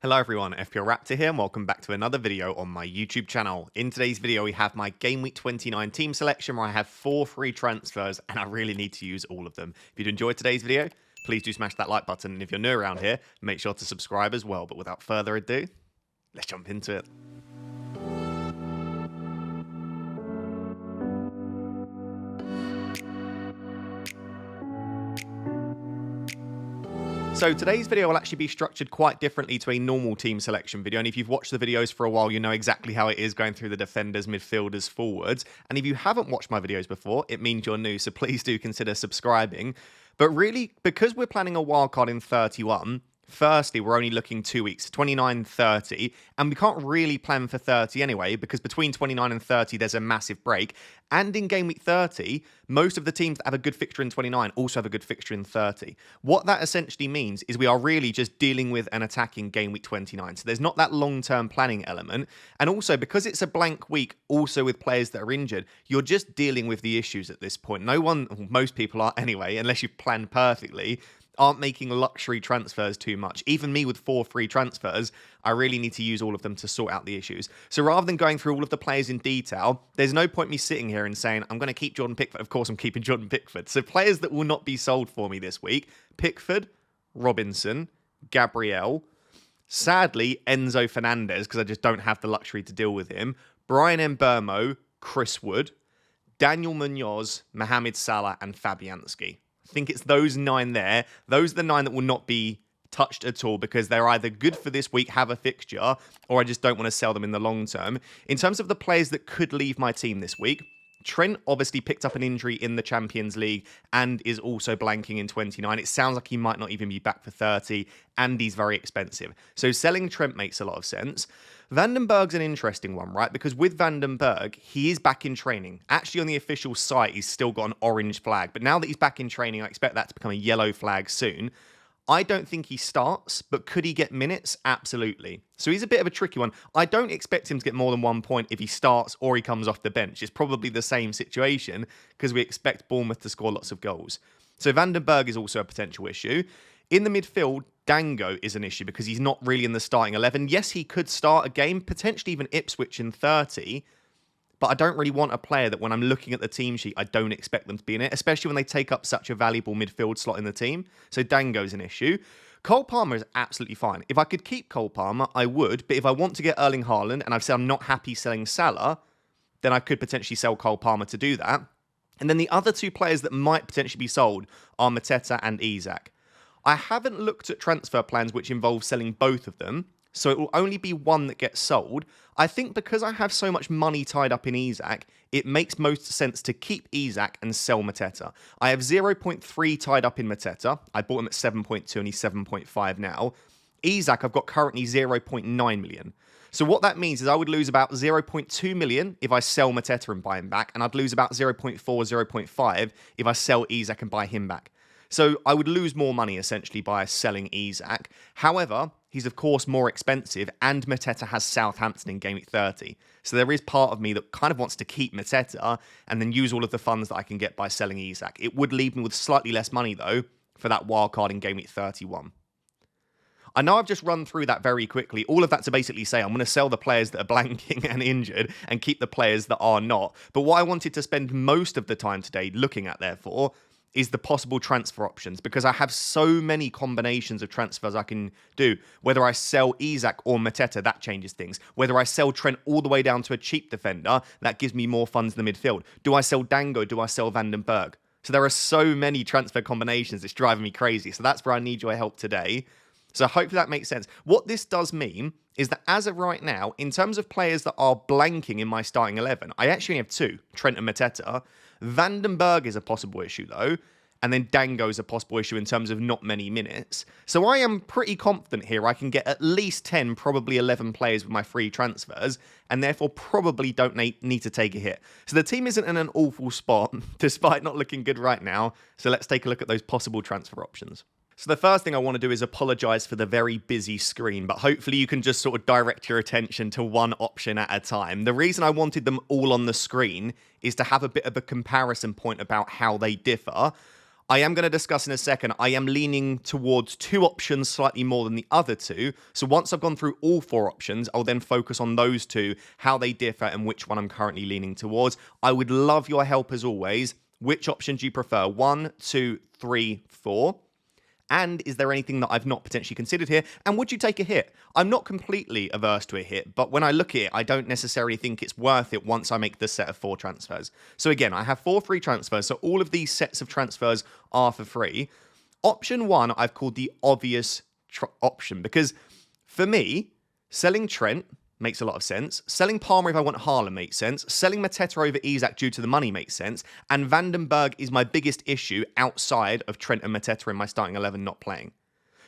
Hello everyone, FPL Raptor here and welcome back to another video on my YouTube channel. In today's video we have my Game Week 29 team selection where I have 4 free transfers and I really need to use all of them. If you'd enjoyed today's video, please do smash that like button, and if you're new around here, make sure to subscribe as well. But without further ado, let's jump into it. So today's video will actually be structured quite differently to a normal team selection video, and if you've watched the videos for a while, you know exactly how it is going through the defenders, midfielders, forwards. And if you haven't watched my videos before, it means you're new, so please do consider subscribing. But really, because we're planning a wildcard in 31, firstly, we're only looking 2 weeks, 29, 30, and we can't really plan for 30 anyway, because between 29 and 30, there's a massive break. And in Game Week 30, most of the teams that have a good fixture in 29 also have a good fixture in 30. What that essentially means is we are really just dealing with an attack in Game Week 29. So there's not that long-term planning element. And also, because it's a blank week, also with players that are injured, you're just dealing with the issues at this point. Most people are anyway, unless you've planned perfectly, aren't making luxury transfers too much. Even me with 4 free transfers, I really need to use all of them to sort out the issues. So rather than going through all of the players in detail, there's no point me sitting here and saying, I'm going to keep Jordan Pickford. Of course, I'm keeping Jordan Pickford. So players that will not be sold for me this week: Pickford, Robinson, Gabriel, sadly, Enzo Fernandez, because I just don't have the luxury to deal with him, Brian Mbeumo, Chris Wood, Daniel Munoz, Mohamed Salah, and Fabianski. I think it's those 9 there. Those are the 9 that will not be touched at all because they're either good for this week, have a fixture, or I just don't want to sell them in the long term. In terms of the players that could leave my team this week, Trent obviously picked up an injury in the Champions League and is also blanking in 29. It sounds like he might not even be back for 30, and he's very expensive. So selling Trent makes a lot of sense. Vandenberg's an interesting one, right? Because with Vandenberg, he is back in training. Actually, on the official site, he's still got an orange flag. But now that he's back in training, I expect that to become a yellow flag soon. I don't think he starts, but could he get minutes? Absolutely. So he's a bit of a tricky one. I don't expect him to get more than 1 point if he starts or he comes off the bench. It's probably the same situation because we expect Bournemouth to score lots of goals. So Vandenberg is also a potential issue. In the midfield, Dango is an issue because he's not really in the starting 11. Yes, he could start a game, potentially even Ipswich in 30, but I don't really want a player that when I'm looking at the team sheet, I don't expect them to be in it, especially when they take up such a valuable midfield slot in the team. So Dango's an issue. Cole Palmer is absolutely fine. If I could keep Cole Palmer, I would, but if I want to get Erling Haaland, and I've said I'm not happy selling Salah, then I could potentially sell Cole Palmer to do that. And then the other 2 players that might potentially be sold are Mateta and ISAK. I haven't looked at transfer plans which involve selling both of them, so it will only be one that gets sold. I think because I have so much money tied up in ISAK, it makes most sense to keep ISAK and sell Mateta. I have 0.3 tied up in Mateta. I bought him at 7.2 and he's 7.5 now. ISAK, I've got currently 0.9 million. So what that means is I would lose about 0.2 million if I sell Mateta and buy him back, and I'd lose about 0.4, 0.5 if I sell ISAK and buy him back. So I would lose more money essentially by selling ISAK. However, he's of course more expensive, and Mateta has Southampton in Game Week 30. So there is part of me that kind of wants to keep Mateta and then use all of the funds that I can get by selling ISAK. It would leave me with slightly less money though for that wildcard in Game Week 31. I know I've just run through that very quickly. All of that to basically say I'm going to sell the players that are blanking and injured and keep the players that are not. But what I wanted to spend most of the time today looking at, therefore, is the possible transfer options, because I have so many combinations of transfers I can do. Whether I sell ISAK or Mateta, that changes things. Whether I sell Trent all the way down to a cheap defender, that gives me more funds in the midfield. Do I sell Dango? Do I sell Vandenberg? So there are so many transfer combinations, it's driving me crazy. So that's where I need your help today. So hopefully that makes sense. What this does mean is that as of right now, in terms of players that are blanking in my starting 11, I actually have 2, Trent and Mateta. Vandenberg is a possible issue though, and then Dango is a possible issue in terms of not many minutes. So I am pretty confident here I can get at least 10, probably 11 players with my free transfers, and therefore probably don't need to take a hit. So the team isn't in an awful spot, despite not looking good right now. So let's take a look at those possible transfer options. So the first thing I want to do is apologize for the very busy screen, but hopefully you can just sort of direct your attention to one option at a time. The reason I wanted them all on the screen is to have a bit of a comparison point about how they differ. I am going to discuss in a second. I am leaning towards 2 options slightly more than the other 2. So once I've gone through all 4 options, I'll then focus on those 2, how they differ and which one I'm currently leaning towards. I would love your help as always. Which options do you prefer? 1, 2, 3, 4? And is there anything that I've not potentially considered here? And would you take a hit? I'm not completely averse to a hit, but when I look at it, I don't necessarily think it's worth it once I make the set of 4 transfers. So again, I have 4 free transfers, so all of these sets of transfers are for free. Option 1, I've called the obvious option, because for me, selling Trent makes a lot of sense. Selling Palmer if I want Haaland makes sense. Selling Mateta over ISAK due to the money makes sense. And Vandenberg is my biggest issue outside of Trent and Mateta in my starting 11 not playing.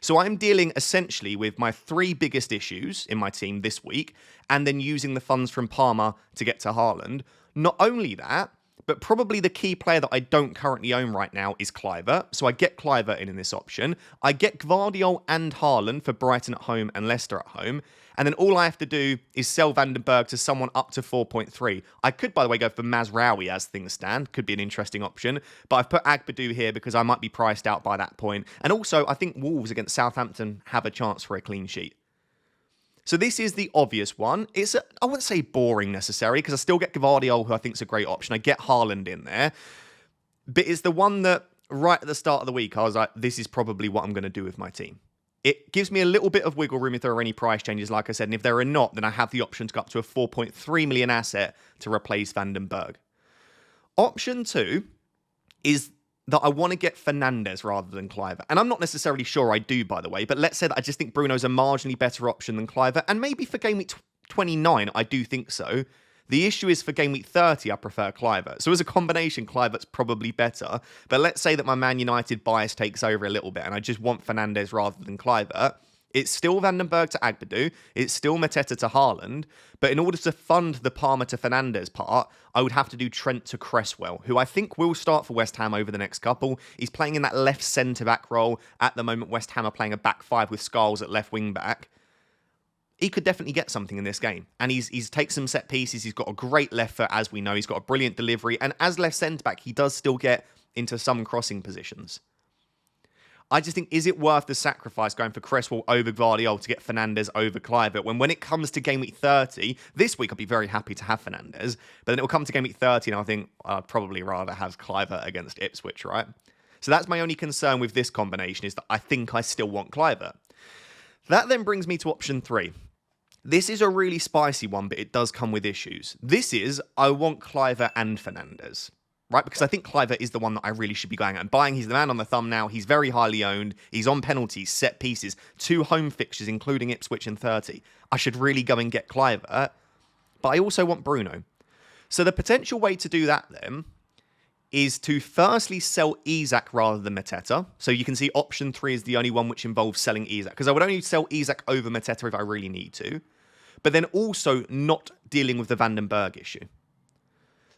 So I'm dealing essentially with my 3 biggest issues in my team this week, and then using the funds from Palmer to get to Haaland. Not only that, but probably the key player that I don't currently own right now is Kluivert. So I get Kluivert in this option. I get Gvardiol and Haaland for Brighton at home and Leicester at home. And then all I have to do is sell Vandenberg to someone up to 4.3. I could, by the way, go for Mazraoui as things stand. Could be an interesting option. But I've put Agbadou here because I might be priced out by that point. And also, I think Wolves against Southampton have a chance for a clean sheet. So this is the obvious one. I wouldn't say boring necessarily, because I still get Gvardiol, who I think is a great option. I get Haaland in there. But it's the one that, right at the start of the week, I was like, this is probably what I'm going to do with my team. It gives me a little bit of wiggle room if there are any price changes, like I said. And if there are not, then I have the option to go up to a 4.3 million asset to replace Vandenberg. Option 2 is that I want to get Fernandes rather than Kluivert. And I'm not necessarily sure I do, by the way. But let's say that I just think Bruno's a marginally better option than Kluivert. And maybe for game week 29, I do think so. The issue is for game week 30, I prefer Kluivert. So as a combination, Kluivert's probably better. But let's say that my Man United bias takes over a little bit and I just want Fernandes rather than Kluivert. It's still Vandenberg to Agbadou. It's still Mateta to Haaland. But in order to fund the Palmer to Fernandes part, I would have to do Trent to Cresswell, who I think will start for West Ham over the next couple. He's playing in that left centre-back role. At the moment, West Ham are playing a back 5 with Scholes at left wing-back. He could definitely get something in this game. And he's takes some set pieces. He's got a great left foot, as we know. He's got a brilliant delivery. And as left centre-back, he does still get into some crossing positions. I just think, is it worth the sacrifice going for Cresswell over Gvardiol to get Fernandes over Kluivert? When it comes to game week 30, this week I'll be very happy to have Fernandes. But then it will come to game week 30 and I think I'd probably rather have Kluivert against Ipswich, right? So that's my only concern with this combination, is that I think I still want Kluivert. That then brings me to option 3. This is a really spicy one, but it does come with issues. This is, I want Kluivert and Fernandes, right? Because I think Kluivert is the one that I really should be going at and buying. He's the man on the thumb now. He's very highly owned. He's on penalties, set pieces, 2 home fixtures, including Ipswich in 30. I should really go and get Kluivert, but I also want Bruno. So the potential way to do that then is to firstly sell ISAK rather than Mateta. So you can see option 3 is the only one which involves selling ISAK, because I would only sell ISAK over Mateta if I really need to. But then also not dealing with the Vandenberg issue.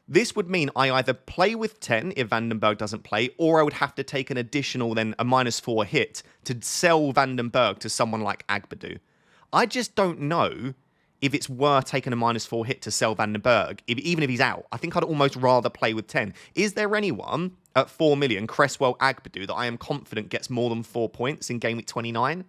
This would mean I either play with 10 if Vandenberg doesn't play, or I would have to take an additional, then a -4 hit to sell Vandenberg to someone like Agbadou. I just don't know if it's worth taking a -4 hit to sell Vandenberg, even if he's out. I think I'd almost rather play with 10. Is there anyone at 4 million, Cresswell, Agbadou, that I am confident gets more than 4 points in game week 29?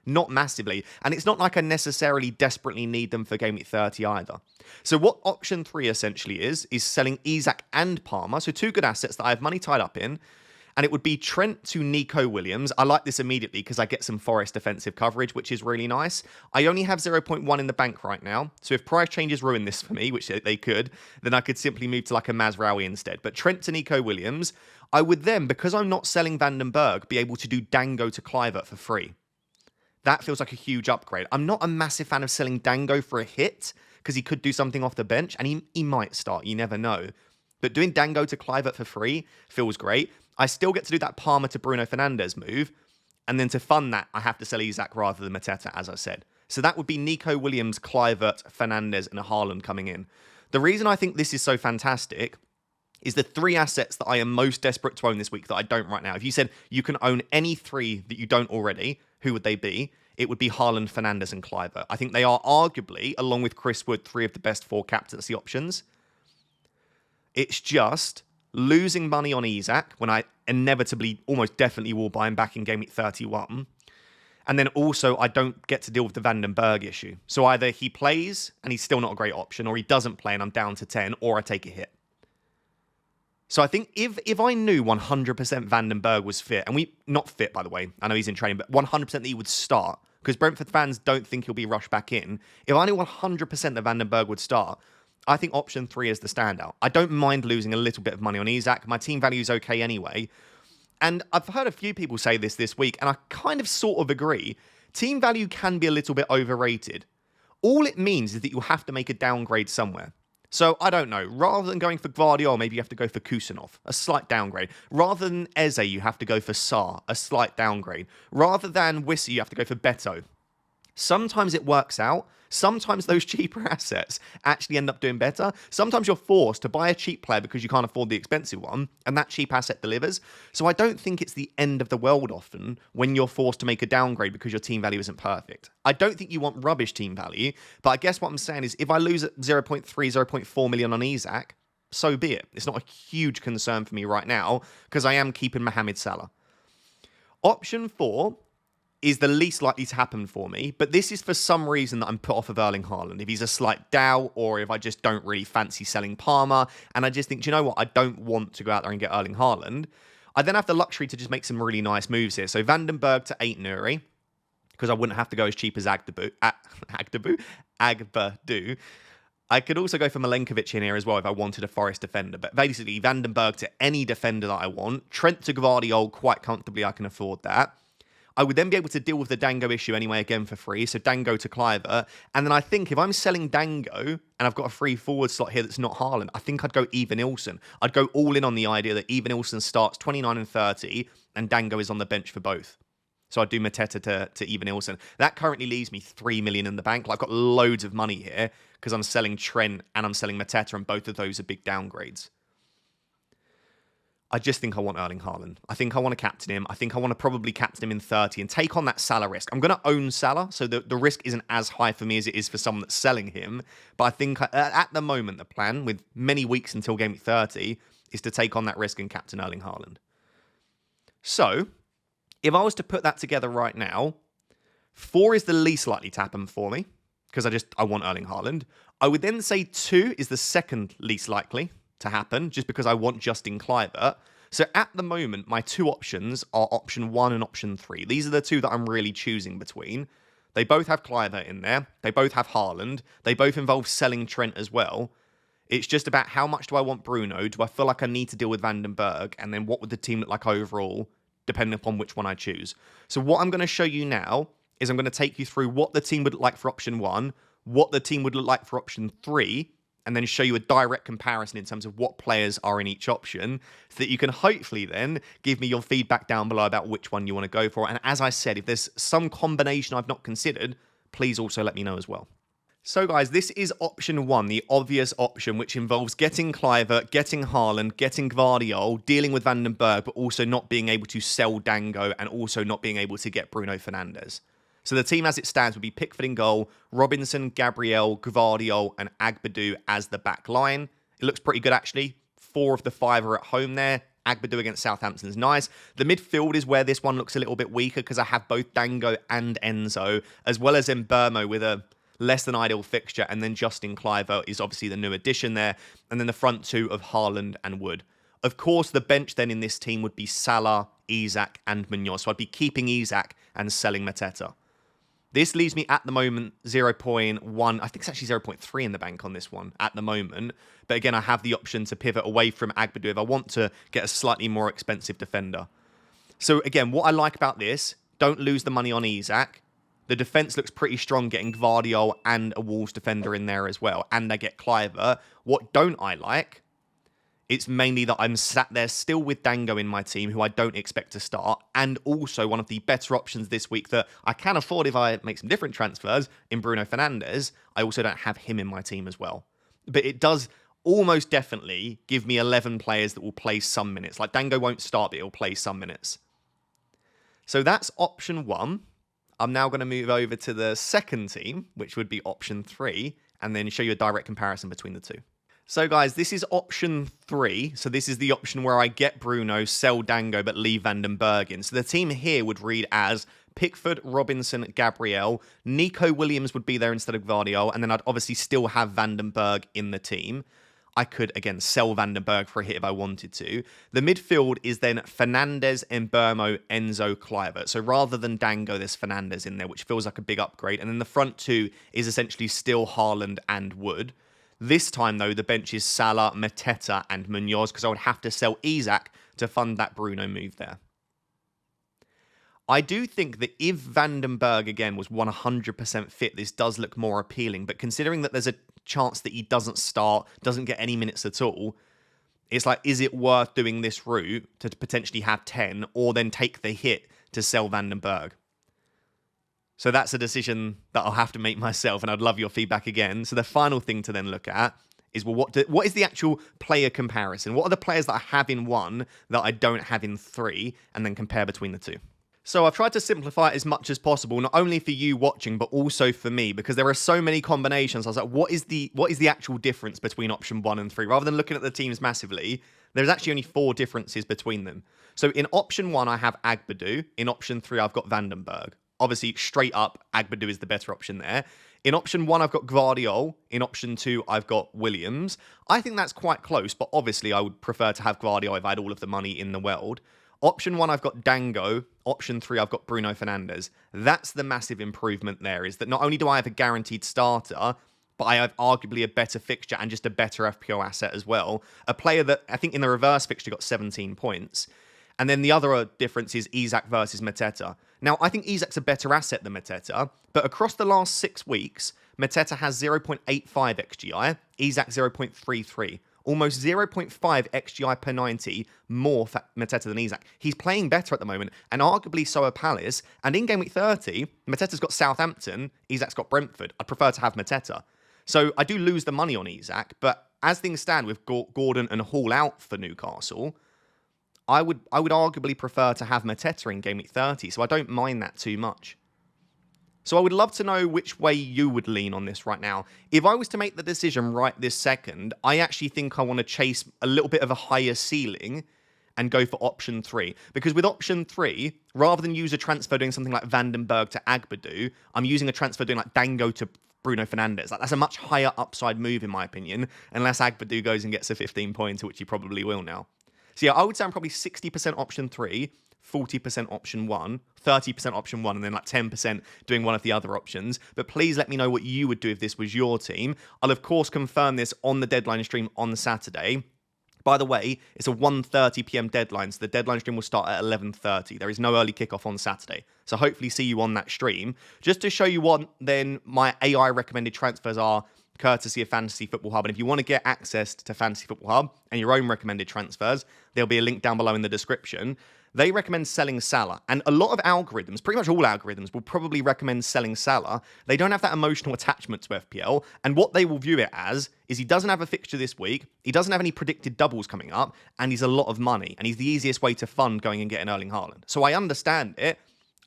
Not massively. And it's not like I necessarily desperately need them for game week 30 either. So what option 3 essentially is selling ISAK and Palmer. So 2 good assets that I have money tied up in. And it would be Trent to Nico Williams. I like this immediately because I get some Forest defensive coverage, which is really nice. I only have 0.1 in the bank right now. So if price changes ruin this for me, which they could, then I could simply move to like a Mazraoui instead. But Trent to Nico Williams, I would then, because I'm not selling Vandenberg, be able to do Dango to Kluivert for free. That feels like a huge upgrade. I'm not a massive fan of selling Dango for a hit because he could do something off the bench and he might start. You never know. But doing Dango to Kluivert for free feels great. I still get to do that Palmer to Bruno Fernandes move. And then to fund that, I have to sell ISAK rather than Mateta, as I said. So that would be Nico Williams, Kluivert, Fernandes, and a Haaland coming in. The reason I think this is so fantastic is the 3 assets that I am most desperate to own this week that I don't right now. If you said you can own any 3 that you don't already, who would they be? It would be Haaland, Fernandes, and Kluivert. I think they are arguably, along with Chris Wood, 3 of the best 4 captaincy options. It's just, losing money on ISAK when I inevitably, almost definitely will buy him back in Game Week 31. And then also, I don't get to deal with the Vandenberg issue. So either he plays and he's still not a great option, or he doesn't play and I'm down to 10, or I take a hit. So I think if I knew 100% Vandenberg was fit, and not fit, by the way, I know he's in training, but 100% that he would start, because Brentford fans don't think he'll be rushed back in. If I knew 100% that Vandenberg would start, I think option 3 is the standout. I don't mind losing a little bit of money on ISAK. My team value is okay anyway. And I've heard a few people say this week, and I kind of sort of agree. Team value can be a little bit overrated. All it means is that you have to make a downgrade somewhere. So, I don't know. Rather than going for Gvardiol, maybe you have to go for Kusanov, a slight downgrade. Rather than Eze, you have to go for Sarr, a slight downgrade. Rather than Wissy, you have to go for Beto. Sometimes it works out. Sometimes those cheaper assets actually end up doing better. Sometimes you're forced to buy a cheap player because you can't afford the expensive one, and that cheap asset delivers. So I don't think it's the end of the world often when you're forced to make a downgrade because your team value isn't perfect. I don't think you want rubbish team value, but I guess what I'm saying is if I lose at 0.3, 0.4 million on ISAK, so be it. It's not a huge concern for me right now because I am keeping Mohamed Salah. Option 4 is the least likely to happen for me, but this is for some reason that I'm put off of Erling Haaland. If he's a slight doubt, or if I just don't really fancy selling Palmer, and I just think, do you know what, I don't want to go out there and get Erling Haaland, I then have the luxury to just make some really nice moves here. So Vandenberg to 8 Nuri, because I wouldn't have to go as cheap as Agbadu. I could also go for Milenkovic in here as well if I wanted a Forest defender, but basically Vandenberg to any defender that I want. Trent to Gvardiol, quite comfortably, I can afford that. I would then be able to deal with the Dango issue anyway, again for free. So Dango to Kluivert. And then I think if I'm selling Dango and I've got a free forward slot here that's not Haaland, I think I'd go Evanilson. I'd go all in on the idea that Evanilson starts 29 and 30 and Dango is on the bench for both. So I'd do Mateta to Evanilson. That currently leaves me 3 million in the bank. Like, I've got loads of money here because I'm selling Trent and I'm selling Mateta, and both of those are big downgrades. I just think I want Erling Haaland. I think I want to captain him. I think I want to probably captain him in 30 and take on that Salah risk. I'm going to own Salah, so the risk isn't as high for me as it is for someone that's selling him. But I think at the moment, the plan, with many weeks until game week 30, is to take on that risk and captain Erling Haaland. So, if I was to put that together right now, 4 is the least likely to happen for me, because I want Erling Haaland. I would then say 2 is the second least likely to happen, just because I want Justin Kluivert. So at the moment, my 2 options are option 1 and option 3. These are the 2 that I'm really choosing between. They both have Kluivert in there. They both have Haaland. They both involve selling Trent as well. It's just about how much do I want Bruno? Do I feel like I need to deal with Vandenberg? And then what would the team look like overall, depending upon which one I choose? So what I'm going to show you now is I'm going to take you through what the team would look like for option 1, what the team would look like for option 3, and then show you a direct comparison in terms of what players are in each option, so that you can hopefully then give me your feedback down below about which one you want to go for. And as I said, if there's some combination I've not considered, please also let me know as well. So guys, this is option 1, the obvious option, which involves getting Kluivert, getting Haaland, getting Gvardiol, dealing with Vandenberg, but also not being able to sell Dango and also not being able to get Bruno Fernandes. So the team as it stands would be Pickford in goal, Robinson, Gabriel, Gvardiol, and Agbadu as the back line. It looks pretty good, actually. 4 of the 5 are at home there. Agbadu against Southampton is nice. The midfield is where this one looks a little bit weaker because I have both Dango and Enzo, as well as Mbermo with a less than ideal fixture, and then Justin Kluivert is obviously the new addition there, and then the front 2 of Haaland and Wood. Of course, the bench then in this team would be Salah, ISAK, and Munoz. So I'd be keeping ISAK and selling Mateta. This leaves me at the moment 0.1, I think it's actually 0.3 in the bank on this one at the moment. But again, I have the option to pivot away from Agbadu if I want to get a slightly more expensive defender. So again, what I like about this, don't lose the money on ISAK. The defence looks pretty strong, getting Gvardiol and a Wolves defender in there as well. And I get Kluivert. What don't I like? It's mainly that I'm sat there still with Dango in my team, who I don't expect to start, and also one of the better options this week that I can afford if I make some different transfers in Bruno Fernandes. I also don't have him in my team as well. But it does almost definitely give me 11 players that will play some minutes. Like, Dango won't start, but he'll play some minutes. So that's option 1. I'm now going to move over to the second team, which would be option 3, and then show you a direct comparison between the 2. So guys, this is option 3. So this is the option where I get Bruno, sell Dango, but leave Van den Berg in. So the team here would read as Pickford, Robinson, Gabriel. Nico Williams would be there instead of Gvardiol, and then I'd obviously still have Van den Berg in the team. I could, again, sell Van den Berg for a hit if I wanted to. The midfield is then Fernandes, Mbeumo, Enzo, Kluivert. So rather than Dango, there's Fernandes in there, which feels like a big upgrade. And then the front two is essentially still Haaland and Wood. This time, though, the bench is Salah, Mateta, and Munoz, because I would have to sell ISAK to fund that Bruno move there. I do think that if Van den Berg, again, was 100% fit, this does look more appealing. But considering that there's a chance that he doesn't start, doesn't get any minutes at all, it's like, is it worth doing this route to potentially have 10 or then take the hit to sell Van den Berg? So that's a decision that I'll have to make myself, and I'd love your feedback again. So the final thing to then look at is, well, what is the actual player comparison? What are the players that I have in 1 that I don't have in 3, and then compare between the two? So I've tried to simplify it as much as possible, not only for you watching, but also for me, because there are so many combinations. I was like, what is the actual difference between option 1 and 3? Rather than looking at the teams massively, there's actually only 4 differences between them. So in option 1, I have Agbadou. In option 3, I've got Van den Berg. Obviously, straight up, Agbadou is the better option there. In option 1, I've got Gvardiol. In option 2, I've got Williams. I think that's quite close, but obviously I would prefer to have Gvardiol if I had all of the money in the world. Option 1, I've got Dango. Option 3, I've got Bruno Fernandes. That's the massive improvement there, is that not only do I have a guaranteed starter, but I have arguably a better fixture and just a better FPL asset as well. A player that I think in the reverse fixture got 17 points. And then the other difference is ISAK versus Mateta. Now, I think ISAK's a better asset than Mateta, but across the last 6 weeks, Mateta has 0.85 XGI, ISAK 0.33. Almost 0.5 XGI per 90 more for Mateta than ISAK. He's playing better at the moment, and arguably so are Palace. And in Game Week 30, Mateta's got Southampton, ISAK's got Brentford. I'd prefer to have Mateta. So I do lose the money on ISAK, but as things stand with Gordon and Hall out for Newcastle, I would arguably prefer to have Mateta in Game Week 30, so I don't mind that too much. So I would love to know which way you would lean on this right now. If I was to make the decision right this second, I actually think I want to chase a little bit of a higher ceiling and go for option 3. Because with option 3, rather than use a transfer doing something like Van den Berg to Agbadou, I'm using a transfer doing like Dango to Bruno Fernandes. Like, that's a much higher upside move in my opinion, unless Agbadou goes and gets a 15 pointer, which he probably will now. So yeah, I would say I'm probably 60% option 3, 40% option 1, 30% option 1, and then like 10% doing one of the other options. But please let me know what you would do if this was your team. I'll of course confirm this on the deadline stream on Saturday. By the way, it's a 1:30 p.m. deadline, so the deadline stream will start at 11:30. There is no early kickoff on Saturday. So hopefully see you on that stream. Just to show you what then my AI recommended transfers are, courtesy of Fantasy Football Hub. And if you want to get access to Fantasy Football Hub and your own recommended transfers, there'll be a link down below in the description. They recommend selling Salah. And a lot of algorithms, pretty much all algorithms, will probably recommend selling Salah. They don't have that emotional attachment to FPL. And what they will view it as is he doesn't have a fixture this week, he doesn't have any predicted doubles coming up, and he's a lot of money. And he's the easiest way to fund going and getting Erling Haaland. So I understand it.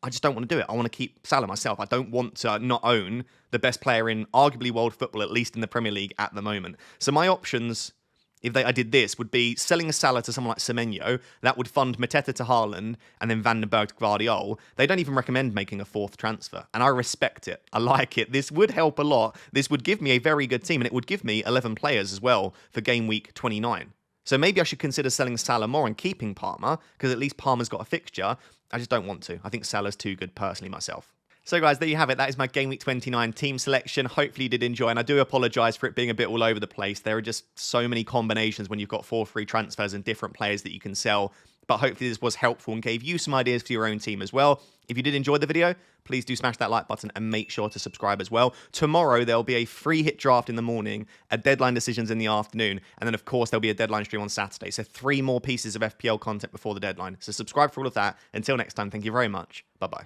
I just don't want to do it. I want to keep Salah myself. I don't want to not own the best player in arguably world football, at least in the Premier League at the moment. So my options, if I did this, would be selling a Salah to someone like Semenyo. That would fund Mateta to Haaland and then Van den Berg to Gvardiol. They don't even recommend making a 4th transfer. And I respect it. I like it. This would help a lot. This would give me a very good team. And it would give me 11 players as well for Game Week 29. So maybe I should consider selling Salah more and keeping Palmer, because at least Palmer's got a fixture. I just don't want to. I think Salah's too good personally myself. So guys, there you have it. That is my Game Week 29 team selection. Hopefully you did enjoy, and I do apologise for it being a bit all over the place. There are just so many combinations when you've got 4 free transfers and different players that you can sell. But hopefully this was helpful and gave you some ideas for your own team as well. If you did enjoy the video, please do smash that like button and make sure to subscribe as well. Tomorrow, there'll be a free hit draft in the morning, a deadline decisions in the afternoon, and then, of course, there'll be a deadline stream on Saturday. So 3 more pieces of FPL content before the deadline. So subscribe for all of that. Until next time, thank you very much. Bye-bye.